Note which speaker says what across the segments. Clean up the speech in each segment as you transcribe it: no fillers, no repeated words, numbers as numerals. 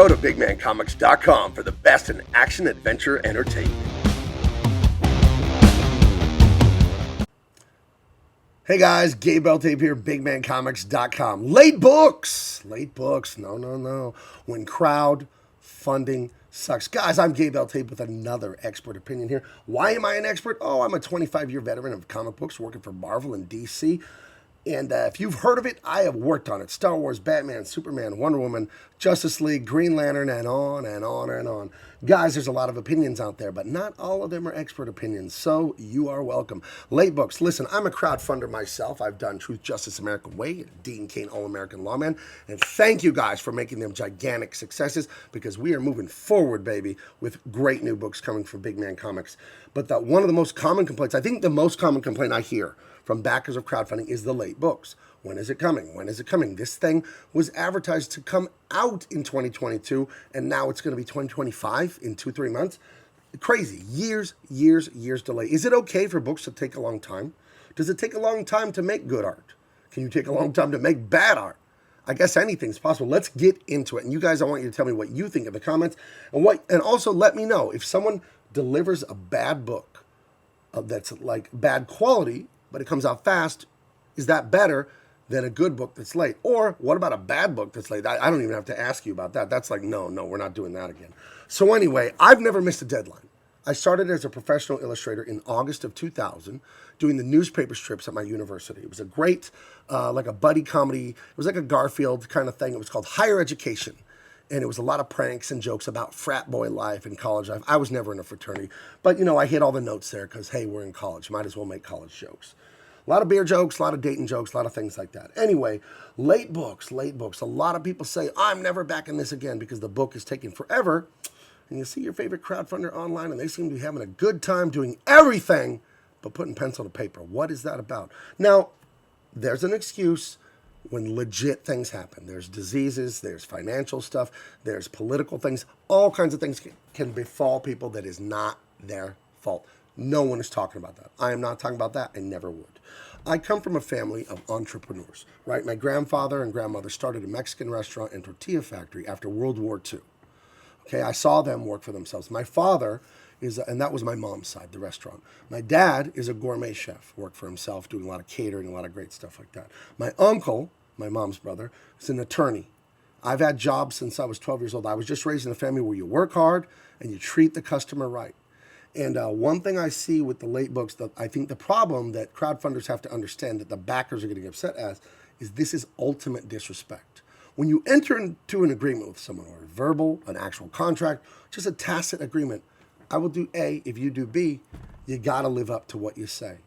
Speaker 1: Go to bigmancomics.com for the best in action adventure entertainment. Hey guys, Gabe Eltaeb here, bigmancomics.com. Late books. No. When crowdfunding sucks. Guys, I'm Gabe Eltaeb with another expert opinion here. Why am I an expert? Oh, I'm a 25-year veteran of comic books working for Marvel and DC. And if you've heard of it, I have worked on it. Star Wars, Batman, Superman, Wonder Woman, Justice League, Green Lantern, and on and on and on. Guys, there's a lot of opinions out there, but not all of them are expert opinions, so you are welcome. Late books. Listen, I'm a crowdfunder myself. I've done Truth, Justice, American Way, Dean Cain, All-American Lawman, and thank you guys for making them gigantic successes because we are moving forward, baby, with great new books coming from Big Man Comics. But one of the most common complaints, I think the most common complaint I hear from backers of crowdfunding is the late books. When is it coming? When is it coming? This thing was advertised to come out in 2022, and now it's going to be 2025 in 2-3 months. Crazy. Years delay. Is it okay for books to take a long time? Does it take a long time to make good art? Can you take a long time to make bad art? I guess anything's possible. Let's get into it. And you guys, I want you to tell me what you think in the comments, and also let me know if someone delivers a bad book that's like bad quality, but it comes out fast. Is that better than a good book that's late? Or what about a bad book that's late? I don't even have to ask you about that. That's like, no, we're not doing that again. So anyway, I've never missed a deadline. I started as a professional illustrator in August of 2000 doing the newspaper strips at my university. It was a great, like a buddy comedy. It was like a Garfield kind of thing. It was called Higher Education. And it was a lot of pranks and jokes about frat boy life and college life. I was never in a fraternity. But, you know, I hit all the notes there because, hey, we're in college. Might as well make college jokes. A lot of beer jokes, a lot of dating jokes, a lot of things like that. Anyway, late books. A lot of people say, I'm never back in this again because the book is taking forever. And you see your favorite crowdfunder online, and they seem to be having a good time doing everything but putting pencil to paper. What is that about? Now, there's an excuse when legit things happen. There's diseases, there's financial stuff, there's political things. All kinds of things can befall people that is not their fault. No one is talking about that. I am not talking about that. I never would. I come from a family of entrepreneurs, right? My grandfather and grandmother started a Mexican restaurant and tortilla factory after World War II. Okay, I saw them work for themselves. My father and that was my mom's side, the restaurant. My dad is a gourmet chef, worked for himself, doing a lot of catering, a lot of great stuff like that. My uncle, my mom's brother, is an attorney. I've had jobs since I was 12 years old. I was just raised in a family where you work hard and you treat the customer right. And one thing I see with the late books, that I think the problem that crowdfunders have to understand that the backers are getting upset as, is this is ultimate disrespect. When you enter into an agreement with someone, or verbal, an actual contract, just a tacit agreement, I will do A, if you do B, you got to live up to what you say.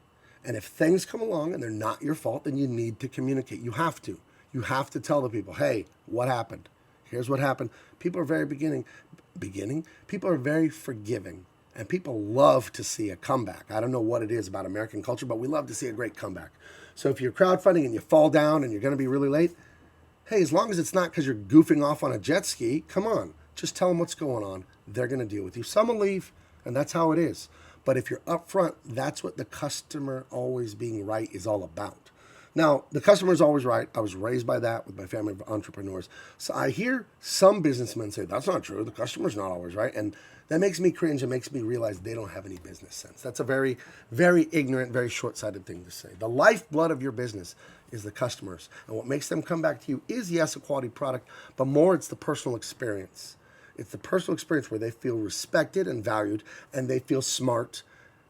Speaker 1: And if things come along and they're not your fault, then you need to communicate. You have to. You have to tell the people, hey, what happened? Here's what happened. People are very people are very forgiving. And people love to see a comeback. I don't know what it is about American culture, but we love to see a great comeback. So if you're crowdfunding and you fall down and you're going to be really late, hey, as long as it's not because you're goofing off on a jet ski, come on. Just tell them what's going on. They're going to deal with you. Some will leave, and that's how it is. But if you're upfront, that's what the customer always being right is all about. Now, the customer is always right. I was raised by that with my family of entrepreneurs. So I hear some businessmen say, that's not true. The customer's not always right. And that makes me cringe and makes me realize they don't have any business sense. That's a very, very ignorant, very short-sighted thing to say. The lifeblood of your business is the customers. And what makes them come back to you is, yes, a quality product, but more it's the personal experience. It's the personal experience where they feel respected and valued, and they feel smart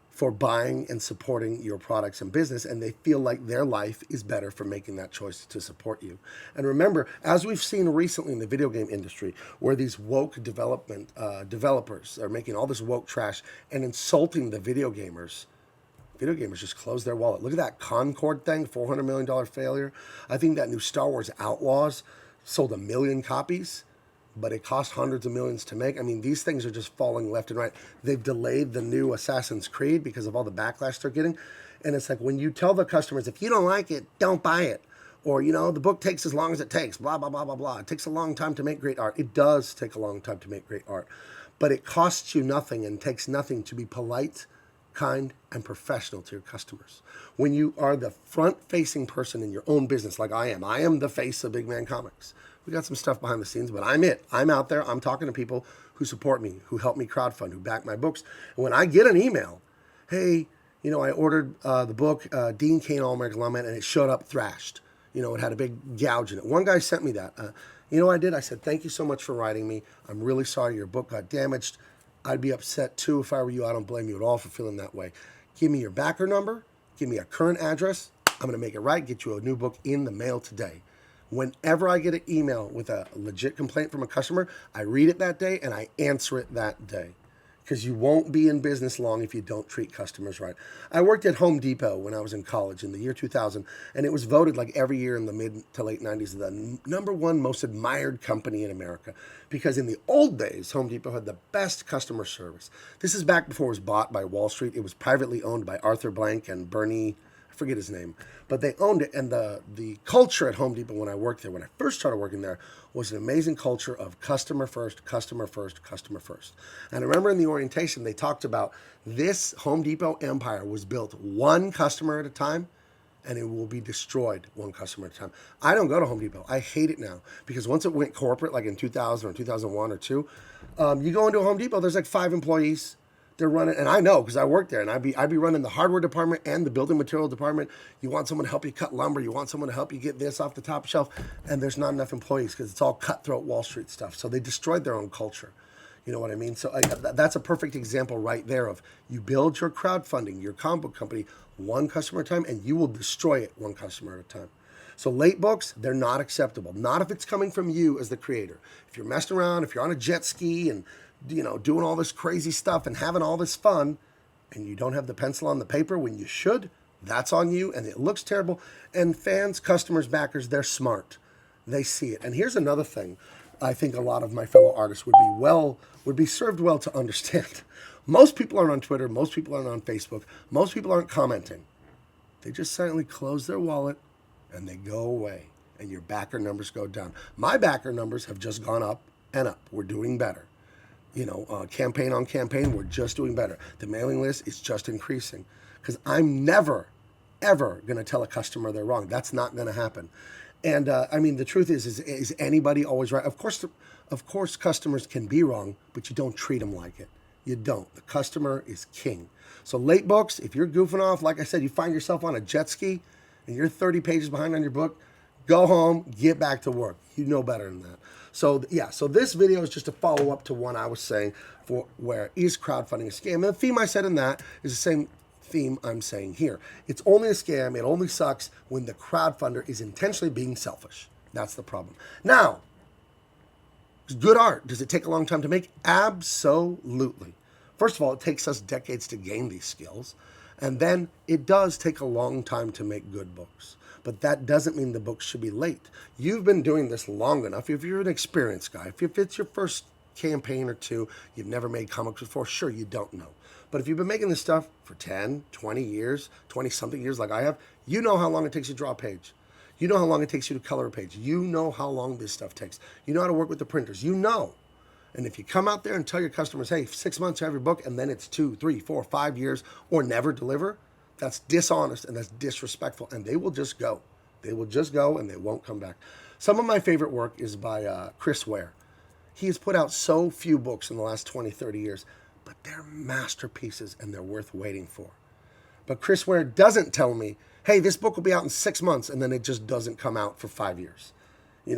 Speaker 1: for buying and supporting your products and business, and they feel like their life is better for making that choice to support you. And remember, as we've seen recently in the video game industry, where these woke developers are making all this woke trash and insulting the video gamers just close their wallet. Look at that Concord thing, $400 million failure. I think that new Star Wars Outlaws sold 1 million copies, but it cost hundreds of millions to make. I mean, these things are just falling left and right. They've delayed the new Assassin's Creed because of all the backlash they're getting. And it's like when you tell the customers, if you don't like it, don't buy it. Or, you know, the book takes as long as it takes, blah, blah, blah, blah, blah. It takes a long time to make great art. It does take a long time to make great art. But it costs you nothing and takes nothing to be polite kind, and professional to your customers. When you are the front-facing person in your own business, like I am the face of Big Man Comics. We got some stuff behind the scenes, but I'm it. I'm out there. I'm talking to people who support me, who help me crowdfund, who back my books. And when I get an email, hey, I ordered the book, Dean Cain, All-American LAWMAN, and it showed up thrashed. It had a big gouge in it. One guy sent me that. You know what I did? I said, thank you so much for writing me. I'm really sorry your book got damaged. I'd be upset too if I were you. I don't blame you at all for feeling that way. Give me your backer number. Give me a current address. I'm going to make it right. Get you a new book in the mail today. Whenever I get an email with a legit complaint from a customer, I read it that day and I answer it that day. Because you won't be in business long if you don't treat customers right. I worked at Home Depot when I was in college in the year 2000, and it was voted like every year in the mid to late 90s the #1 most admired company in America. Because in the old days, Home Depot had the best customer service. This is back before it was bought by Wall Street. It was privately owned by Arthur Blank and Bernie, I forget his name, but they owned it. And the culture at Home Depot when I worked there, when I first started working there, was an amazing culture of customer first, customer first, customer first. And I remember in the orientation, they talked about this Home Depot empire was built one customer at a time, and it will be destroyed one customer at a time. I don't go to Home Depot. I hate it now because once it went corporate, like in 2000 or 2001 or 2, you go into a Home Depot, there's like 5 employees. They're running, and I know because I worked there, and I'd be running the hardware department and the building material department. You want someone to help you cut lumber, you want someone to help you get this off the top shelf, and there's not enough employees because it's all cutthroat Wall Street stuff. So they destroyed their own culture. You know what I mean? So that's a perfect example right there of you build your crowdfunding, your comic book company, one customer at a time, and you will destroy it one customer at a time. So late books, they're not acceptable. Not if it's coming from you as the creator. If you're messing around, if you're on a jet ski and doing all this crazy stuff and having all this fun, and you don't have the pencil on the paper when you should, that's on you, and it looks terrible. And fans, customers, backers, they're smart. They see it. And here's another thing I think a lot of my fellow artists would be served well to understand. Most people aren't on Twitter. Most people aren't on Facebook. Most people aren't commenting. They just silently close their wallet and they go away, and your backer numbers go down. My backer numbers have just gone up and up. We're doing better. Campaign on campaign, we're just doing better. The mailing list is just increasing because I'm never, ever going to tell a customer they're wrong. That's not going to happen. And the truth is anybody always right? Of course, customers can be wrong, but you don't treat them like it. You don't. The customer is king. So late books, if you're goofing off, like I said, you find yourself on a jet ski and you're 30 pages behind on your book, go home, get back to work. You know better than that. So yeah, so this video is just a follow-up to one I was saying for where is crowdfunding a scam? And the theme I said in that is the same theme I'm saying here. It's only a scam. It only sucks when the crowdfunder is intentionally being selfish. That's the problem. Now, good art. Does it take a long time to make? Absolutely. First of all, it takes us decades to gain these skills. And then it does take a long time to make good books. But that doesn't mean the books should be late. You've been doing this long enough. If you're an experienced guy, if it's your first campaign or 2, you've never made comics before, sure, you don't know. But if you've been making this stuff for 10, 20 years, 20-something years like I have, you know how long it takes you to draw a page. You know how long it takes you to color a page. You know how long this stuff takes. You know how to work with the printers. You know. And if you come out there and tell your customers, hey, 6 months to have your book, and then it's 2, 3, 4, 5 years, or never deliver, that's dishonest and that's disrespectful, and they will just go. They will just go and they won't come back. Some of my favorite work is by Chris Ware. He has put out so few books in the last 20, 30 years, but they're masterpieces and they're worth waiting for. But Chris Ware doesn't tell me, hey, this book will be out in 6 months, and then it just doesn't come out for 5 years.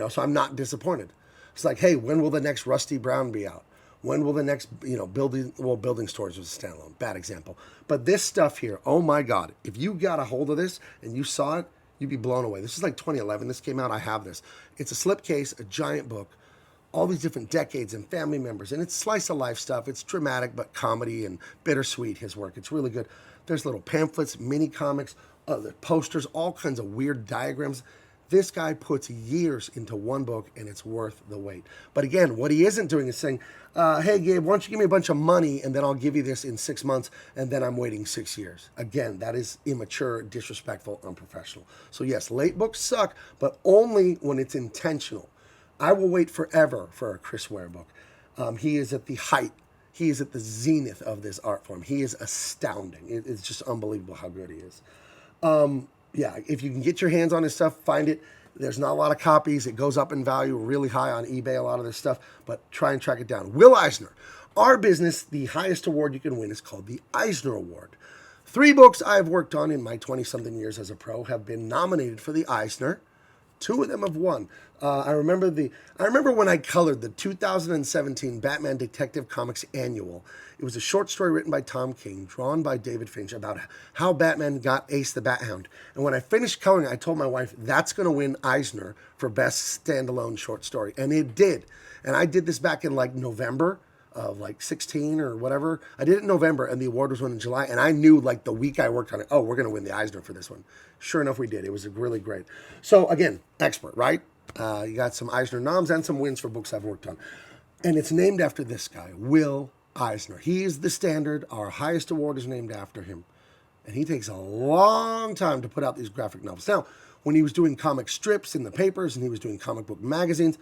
Speaker 1: So I'm not disappointed. It's like, hey, when will the next Rusty Brown be out? When will the next, Building Stories was a standalone, bad example. But this stuff here, oh my God, if you got a hold of this and you saw it, you'd be blown away. This is like 2011. This came out. I have this. It's a slipcase, a giant book, all these different decades and family members. And it's slice of life stuff. It's dramatic, but comedy and bittersweet, his work. It's really good. There's little pamphlets, mini comics, other posters, all kinds of weird diagrams. This guy puts years into one book, and it's worth the wait. But again, what he isn't doing is saying, hey, Gabe, why don't you give me a bunch of money, and then I'll give you this in 6 months, and then I'm waiting 6 years. Again, that is immature, disrespectful, unprofessional. So yes, late books suck, but only when it's intentional. I will wait forever for a Chris Ware book. He is at the height. he is at the zenith of this art form. He is astounding. It's just unbelievable how good he is. Yeah, if you can get your hands on his stuff, find it. There's not a lot of copies. It goes up in value really high on eBay, a lot of this stuff, but try and track it down. Will Eisner. Our business, the highest award you can win is called the Eisner Award. 3 books I've worked on in my 20-something years as a pro have been nominated for the Eisner. 2 of them have won. I remember when I colored the 2017 Batman Detective Comics Annual. It was a short story written by Tom King, drawn by David Finch, about how Batman got Ace the Bat Hound. And when I finished coloring, I told my wife, that's going to win Eisner for Best Standalone Short Story. And it did. And I did this back in like November of like 16 or whatever. I did it in November, and the award was won in July. And I knew like the week I worked on it, oh, we're going to win the Eisner for this one. Sure enough, we did. It was really great. So again, expert, right? You got some Eisner noms and some wins for books I've worked on. And it's named after this guy, Will Eisner. He is the standard. Our highest award is named after him. And he takes a long time to put out these graphic novels. Now, when he was doing comic strips in the papers and he was doing comic book magazines,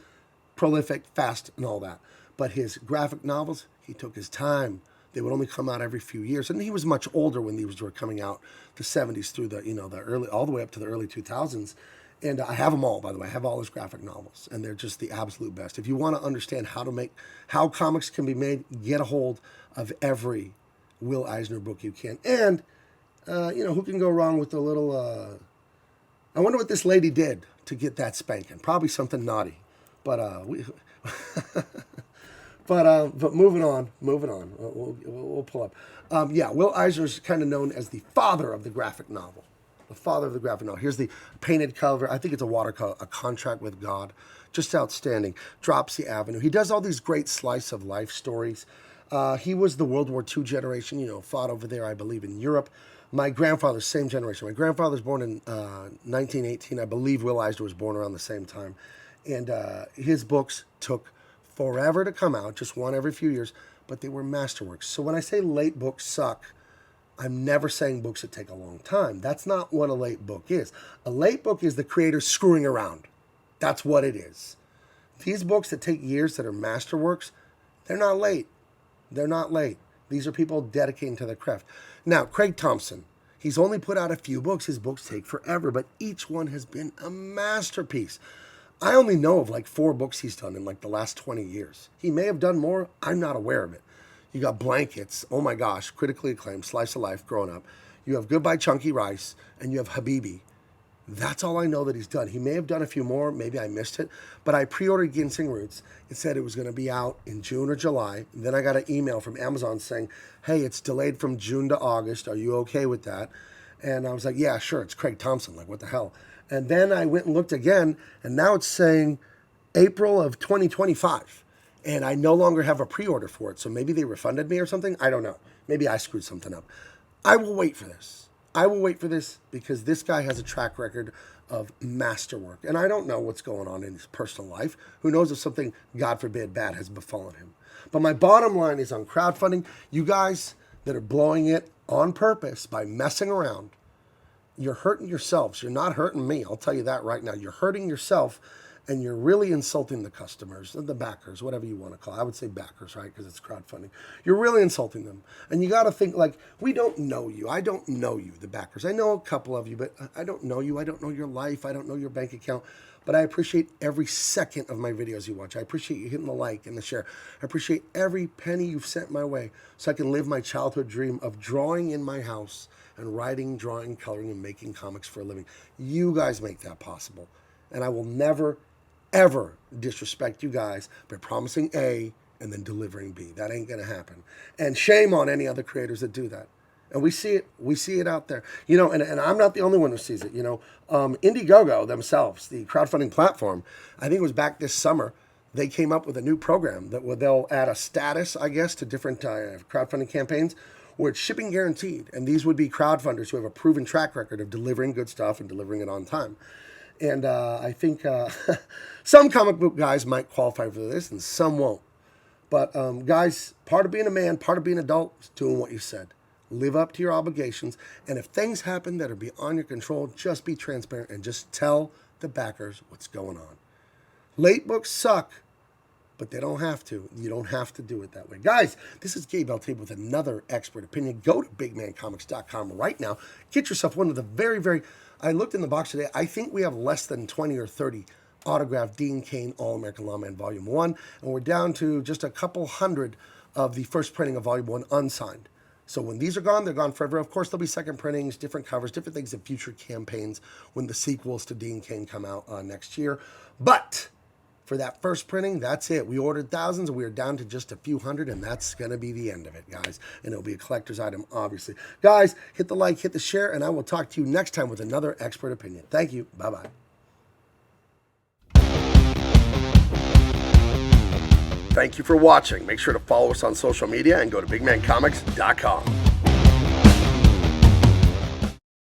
Speaker 1: prolific, fast, and all that. But his graphic novels, he took his time. They would only come out every few years. And he was much older when these were coming out, the 70s through the, the early, all the way up to the early 2000s. And I have them all, by the way. I have all his graphic novels, and they're just the absolute best. If you want to understand how comics can be made, get a hold of every Will Eisner book you can. And, who can go wrong with a little, I wonder what this lady did to get that spanking. Probably something naughty. But, but moving on, we'll pull up. Will Eisner is kind of known as the father of the graphic novel. The father of the graphic novel. Here's the painted cover. I think it's a watercolor, A Contract with God. Just outstanding. Dropsy Avenue. He does all these great slice of life stories. He was the World War II generation, fought over there, I believe, in Europe. My grandfather's same generation. My grandfather's born in 1918. I believe Will Eisner was born around the same time. And his books took forever to come out, just one every few years, but they were masterworks. So when I say late books suck, I'm never saying books that take a long time. That's not what a late book is. A late book is the creator screwing around. That's what it is. These books that take years that are masterworks, they're not late. They're not late. These are people dedicating to their craft. Now, Craig Thompson, he's only put out a few books. His books take forever, but each one has been a masterpiece. I only know of like 4 books he's done in like the last 20 years. He may have done more. I'm not aware of it. You got Blankets, oh my gosh, critically acclaimed, slice of life, growing up. You have Goodbye Chunky Rice, and you have Habibi. That's all I know that he's done. He may have done a few more, maybe I missed it, but I pre-ordered Ginseng Roots. It said it was going to be out in June or July. And then I got an email from Amazon saying, hey, it's delayed from June to August. Are you okay with that? And I was like, yeah, sure, it's Craig Thompson. Like, what the hell? And then I went and looked again, and now it's saying April of 2025. And I no longer have a pre-order for it. So maybe they refunded me or something. I don't know. Maybe I screwed something up. I will wait for this. I will wait for this because this guy has a track record of masterwork. And I don't know what's going on in his personal life. Who knows if something, God forbid, bad has befallen him. But my bottom line is on crowdfunding. You guys that are blowing it on purpose by messing around, you're hurting yourselves. You're not hurting me. I'll tell you that right now. You're hurting yourself. And you're really insulting the customers, the backers, whatever you want to call it. I would say backers, right? Because it's crowdfunding. You're really insulting them. And you got to think like, we don't know you. I don't know you, the backers. I know a couple of you, but I don't know you. I don't know your life. I don't know your bank account. But I appreciate every second of my videos you watch. I appreciate you hitting the like and the share. I appreciate every penny you've sent my way so I can live my childhood dream of drawing in my house and writing, drawing, coloring, and making comics for a living. You guys make that possible. And I will never ever disrespect you guys by promising A and then delivering B. That ain't going to happen. And shame on any other creators that do that. And we see it. We see it out there. And I'm not the only one who sees it. Indiegogo themselves, the crowdfunding platform, I think it was back this summer, they came up with a new program that they'll add a status, I guess, to different crowdfunding campaigns where it's shipping guaranteed. And these would be crowdfunders who have a proven track record of delivering good stuff and delivering it on time. And I think some comic book guys might qualify for this and some won't. But guys, part of being a man, part of being an adult is doing what you said. Live up to your obligations. And if things happen that are beyond your control, just be transparent and just tell the backers what's going on. Late books suck. but they don't have to. You don't have to do it that way. Guys, this is Gabe Eltaeb with another expert opinion. Go to bigmancomics.com right now. Get yourself one of the very, I looked in the box today. I think we have less than 20 or 30 autographed Dean Cain All-American Lawman Volume 1, and we're down to just a couple hundred of the first printing of Volume 1 unsigned. So when these are gone, they're gone forever. Of course, there'll be second printings, different covers, different things in future campaigns when the sequels to Dean Cain come out next year. But for that first printing, that's it. We ordered thousands, and we are down to just a few hundred, and that's going to be the end of it, guys. And it'll be a collector's item, obviously. Guys, hit the like, hit the share, and I will talk to you next time with another expert opinion. Thank you. Bye-bye. Thank you for watching. Make sure to follow us on social media and go to bigmancomics.com.